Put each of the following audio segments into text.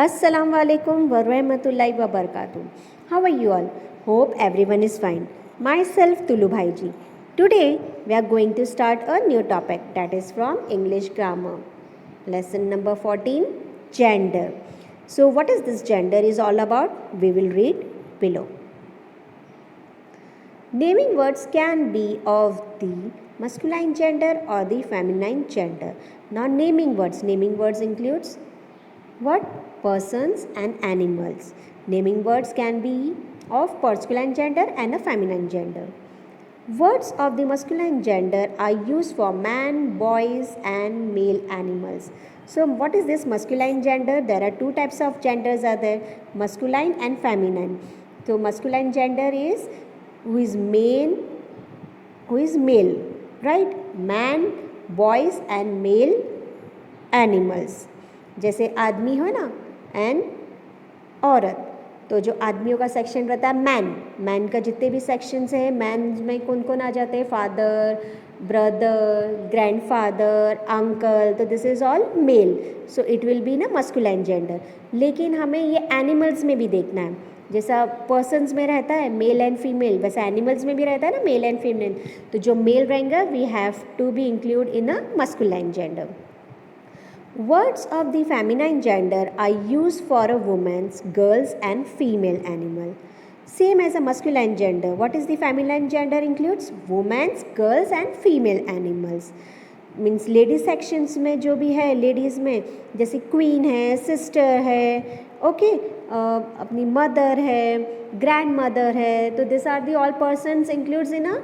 Assalamu alaikum wa rahmatullahi wa barakatuh. How are you all? Hope everyone is fine. Myself Tulu Bhaiji. Today we are going to start a new topic, that is from English grammar. Lesson number 14, gender. So what is this gender is all about? We will read below. Naming words can be of the masculine gender or the feminine gender. Now naming words includes what? Persons and animals. Naming words can be of masculine gender and a feminine gender. Words of the masculine gender are used for man, boys and male animals. So what is this masculine gender? There are two types of genders are there, masculine and feminine. So masculine gender is who is male, right? Man, boys and male animals. जैसे आदमी हो ना and औरत, तो जो आदमियों का section रहता है मैन का जितने भी सेक्शंस हैं, मैन में कौन कौन आ जाते हैं? फादर, ब्रदर, ग्रैंडफादर, अंकल, तो this is all mail. So it will be ना मस्कुलाइन जेंडर. लेकिन हमें ये एनिमल्स में भी देखना है. जैसा पर्सन्स में रहता है मेल एंड फीमेल, वैसे एनिमल्स में भी रहता है ना मेल एंड फीमेल. तो जो मेल रहेंगे we have to be include in a masculine gender. Words of the feminine gender are used for a woman's, girls and female animal. Same as a masculine gender. What is the feminine gender includes? Women's, girls and female animals. Means ladies sections में जो भी है ladies में, जैसे queen है, sister है, okay, अपनी mother है, ग्रैंड मदर है, तो this are the all persons includes in a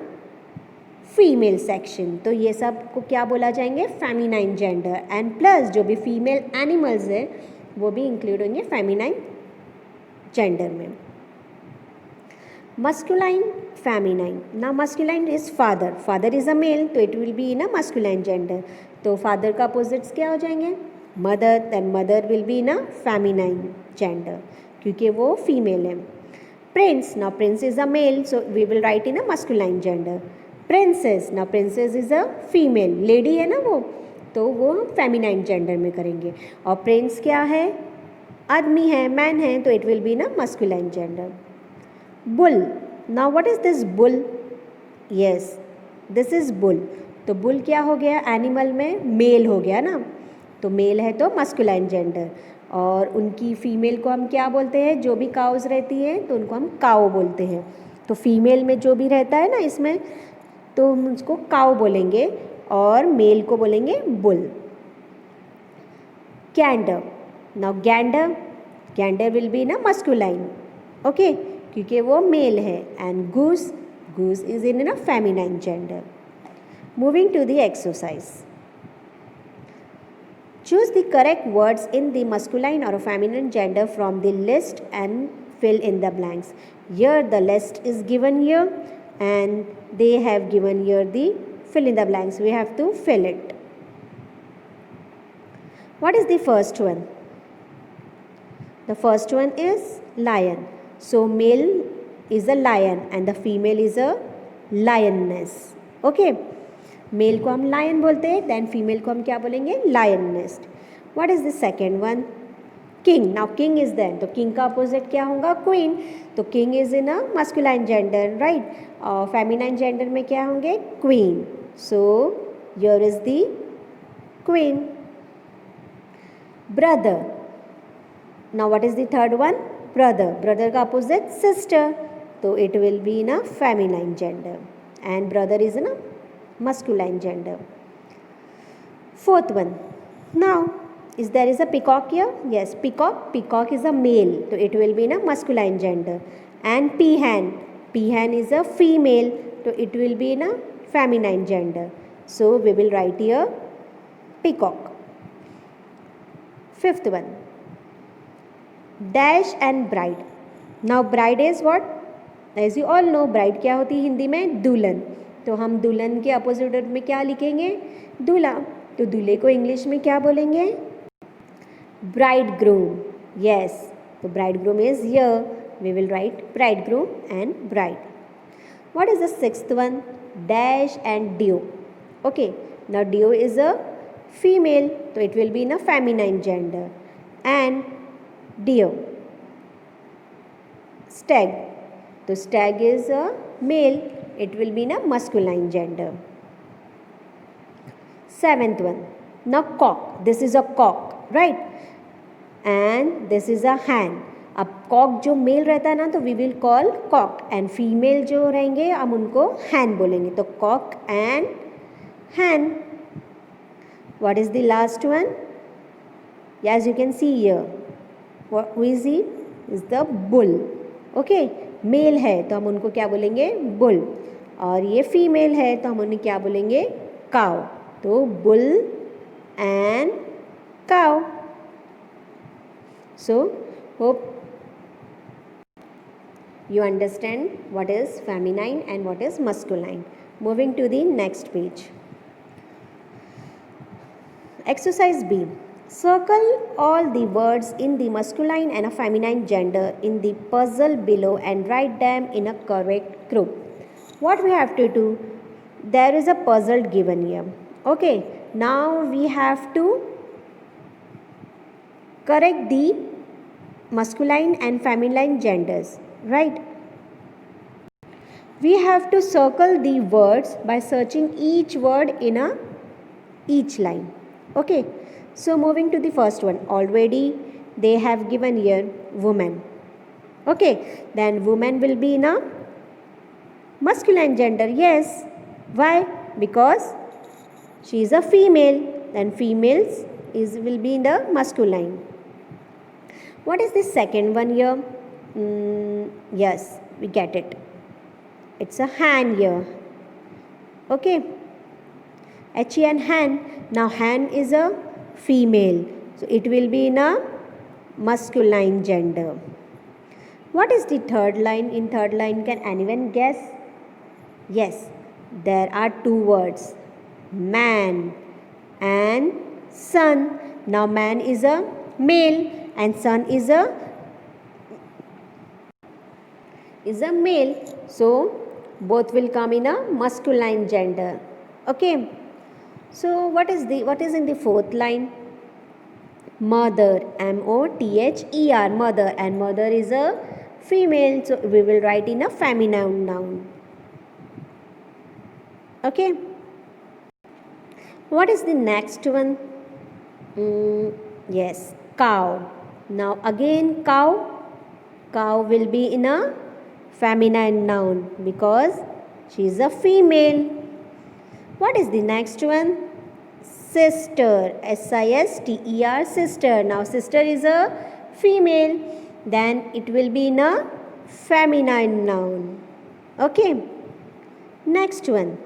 female section. तो ये सब को क्या बोला जाएंगे? Feminine gender. एंड प्लस जो भी फीमेल एनिमल्स है वो भी इंक्लूड होंगे फेमिनाइन जेंडर में. Masculine, feminine. ना masculine is father is a male, तो it will be in a masculine gender. तो फादर का अपोजिट्स क्या हो जाएंगे? Mother. Then mother will be in a feminine gender क्योंकि वो फीमेल है. Prince. Now prince is a male, so we will write in a masculine gender. Princess. ना princess is a female, lady है ना वो, तो वो फेमिनाइन जेंडर में करेंगे. और प्रिंस क्या है? आदमी है, मैन है, तो इट विल बी ना masculine gender. Bull. Now what is this bull? Yes, this is bull. तो बुल क्या हो गया? एनिमल में मेल हो गया ना, तो मेल है तो मस्कुलाइन जेंडर. और उनकी फीमेल को हम क्या बोलते हैं? जो भी काउज रहती है तो उनको हम काओ बोलते हैं. तो फीमेल में जो भी रहता है ना इसमें, तो हम उसको काउ बोलेंगे और मेल को बोलेंगे bull. Gander. Now gander will be ना मस्कुलाइन, ओके, क्योंकि वो मेल है. And goose is in a feminine gender. Moving to the exercise. Choose the correct words in the masculine और feminine gender from the list and fill in the blanks. Here the list is given here and they have given here the fill in the blanks. We have to fill it. What is the first one? The first one is lion. So male is a lion and the female is a lioness. Okay, male को हम lion बोलते हैं, then female को हम क्या बोलेंगे? lioness. What is the second one? King. Now king is there, तो king का अपोजिट क्या होगा? क्वीन. तो king is in a masculine gender, right. और फेमिनाइन जेंडर में क्या होंगे? Queen. So here is the queen. Brother. Now what is the third one? Brother का अपोजिट सिस्टर, तो it will be in a feminine gender and brother is in a masculine gender. Fourth one. Now is there is a peacock here? Yes, peacock is a male, so it will be in a masculine gender. And peahen is a female, so it will be in a feminine gender. So we will write here peacock. Fifth one, dash and bride. Now bride is what? As you all know, bride क्या होती है हिंदी में? दुल्हन. तो हम दुल्हन के opposite में क्या लिखेंगे? दूल्हा. तो दूल्हे को इंग्लिश में क्या बोलेंगे? bridegroom. Yes, so bridegroom is here. We will write bridegroom and bride. What is the sixth one? Dash and dew. Okay, now dew is a female, so it will be in a feminine gender. And deer. Stag. So stag is a male. It will be in a masculine gender. Seventh one. Now cock. This is a cock, right? And this is a hen. अब cock जो male रहता है ना तो we will call cock and female जो रहेंगे हम उनको हैन बोलेंगे. तो cock and hen. What is the last one? As you can see here, who is he? Is the bull. Okay, male है तो हम उनको क्या बोलेंगे? बुल. और ये फीमेल है तो हम उन्हें क्या बोलेंगे? काउ. तो bull and cow. So hope you understand what is feminine and what is masculine. Moving to the next page. Exercise B. Circle all the words in the masculine and a feminine gender in the puzzle below and write them in a correct group. What we have to do? There is a puzzle given here. Okay, now we have to correct the masculine and feminine genders, right? We have to circle the words by searching each word in each line. Okay, so moving to the first one. Already they have given here woman. Okay, then woman will be in a masculine gender. Yes. Why? Because she is a female. Then females will be in the masculine. What is the second one here? Yes, we get it. It's a hen here. Okay. H-E-N, hen. Now hen is a female. So it will be in a masculine gender. What is the third line? In third line, can anyone guess? Yes, there are two words. Man and son. Now man is a male and son is a male, so both will come in a masculine gender. Okay, so what is in the fourth line? Mother. M-O-T-H-E-R, mother, and mother is a female, so we will write in a feminine noun. Okay, what is the next one? Yes, cow. Now again cow will be in a feminine noun because she is a female. What is the next one? Sister. S-I-S-T-E-R, sister. Now sister is a female, then it will be in a feminine noun. Okay, next one.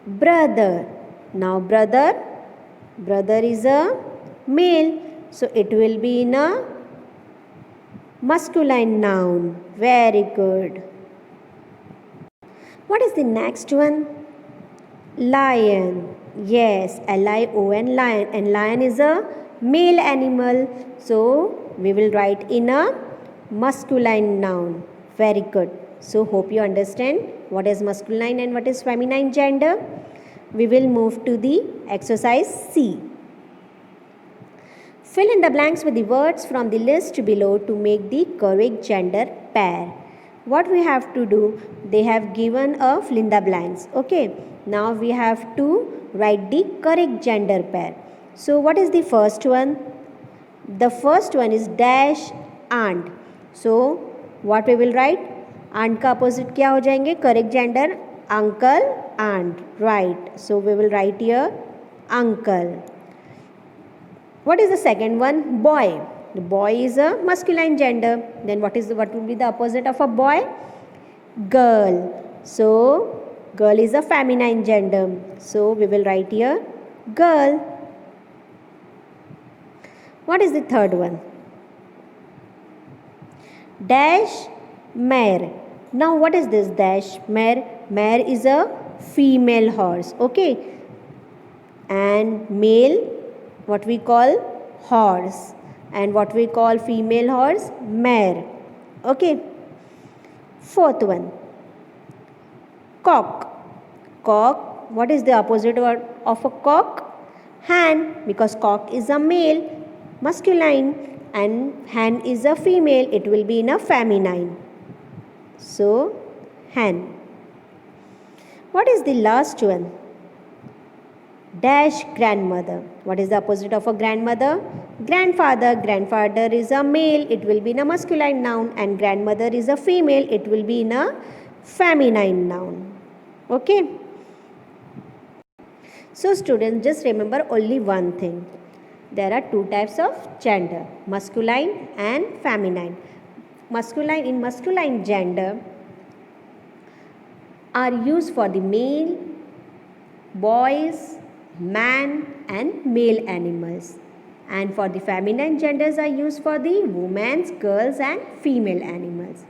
Brother. Now brother is a male, so it will be in a masculine noun. Very good. What is the next one? Lion. Yes, L-I-O-N, lion. And lion is a male animal, so we will write in a masculine noun. Very good. So hope you understand what is masculine and what is feminine gender. We will move to the exercise C. Fill in the blanks with the words from the list below to make the correct gender pair. What we have to do? They have given a fill in the blanks. Okay, now we have to write the correct gender pair. So what is the first one? The first one is dash aunt. So what we will write? Aunt का opposite क्या हो जाएंगे? Correct gender uncle, aunt. Right. So we will write here uncle. What is the second one? Boy. The boy is a masculine gender. Then what will be the opposite of a boy? Girl. So girl is a feminine gender. So we will write here girl. What is the third one? Dash mare. Now what is this dash mare? Mare is a female horse. Okay. And male, what we call horse, and what we call female horse, mare. Okay. Fourth one, cock. Cock, what is the opposite word of a cock? Hen, because cock is a male, masculine, and hen is a female, it will be in a feminine. So, hen. What is the last one? Dash grandmother. What is the opposite of a grandmother? Grandfather. Grandfather is a male, it will be in a masculine noun, and grandmother is a female, it will be in a feminine noun. Okay. So students, just remember only one thing. There are two types of gender, masculine and feminine. In masculine gender are used for the male, boys, man and male animals. And for the feminine genders are used for the women's, girls and female animals.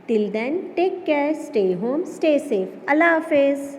Till then, take care, stay home, stay safe. Allah Hafiz.